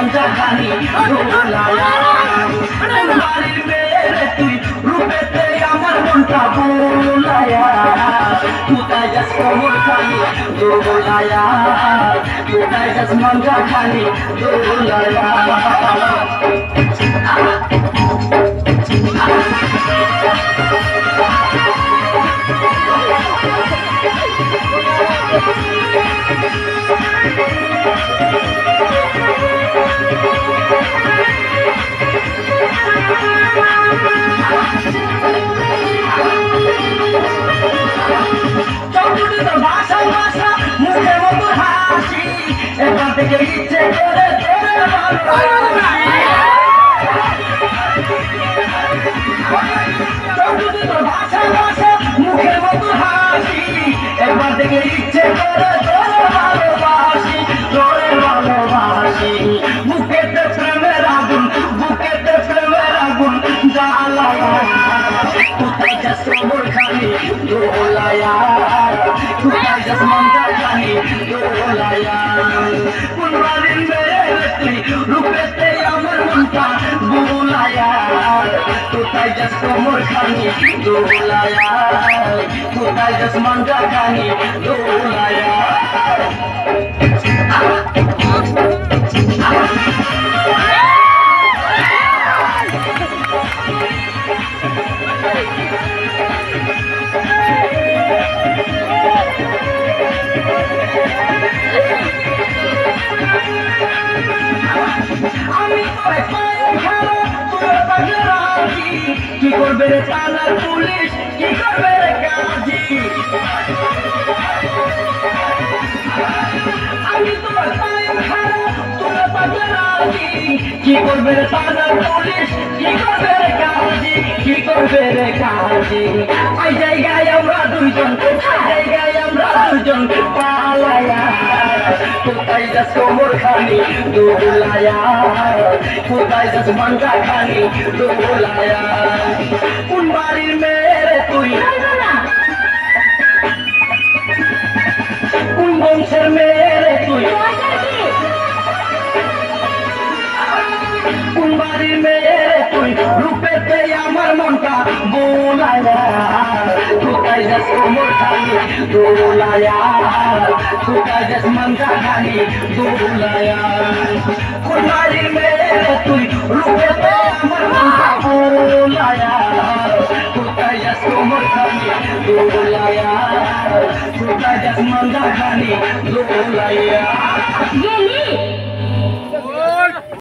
মাঞ্জা খানি দোলায়া বাড়ির মেয়ে তুই রূপেতে আমার মনটা বোলায়া কোথায় যাস কোমর খানি দোলায়া কোথায় যাস মাঞ্জা খানি দোলায়া ভাষা ভাষা মুখে মতো হাসি এবার থেকে ইচ্ছে করে ভাষা ভাষা মুখের মতো হাসি এবার থেকে ইচ্ছে করে ভালোবাসি বুকেতে প্রেমের আগুন জ্বালায়া কোথায় যাস কোমর খানি দোলায়া কোথায় যাস মাঞ্জা খানি দোলায়া কোন বাড়ির মেয়ে তুই রূপেতে আমার মনটা বোলায়া কোথায় যাস কোমর খানি দোলায়া কোথায় যাস মাঞ্জা খানি দোলায়া আমি তোরে পায়ে খেলো তোর পাশে রাজি কি করবে রে থানার পুলিশ কি করবে রে গাজি আমি তোর পায়ে খেলো তোর পাশে রাজি কি করবে রে থানার পুলিশ কি করবে রে গাজি কি করবে রে গাজি ওই জায়গায় আমরা দুইজন পালায়া কোথায় যাস কোমর খানি দোলায়া কোথায় যাস মাঞ্জা খানি দোলায়া কোন বাড়ির মেয়ে তুই কোন বংশের মেয়ে তুই কোন বাড়ির মেয়ে তুই রূপেতে আমার মনটা বোলায়া কোথায় যাস কোমর খানি দোলায়া কোথায় যাস মাঞ্জা খানি দোলায়া কোন বাড়ির মেয়ে তুই রূপেতে আমার মনটা বোলায়া কোথায় যাস কোমর খানি দোলায়া কোথায় যাস মাঞ্জা খানি দোলায়া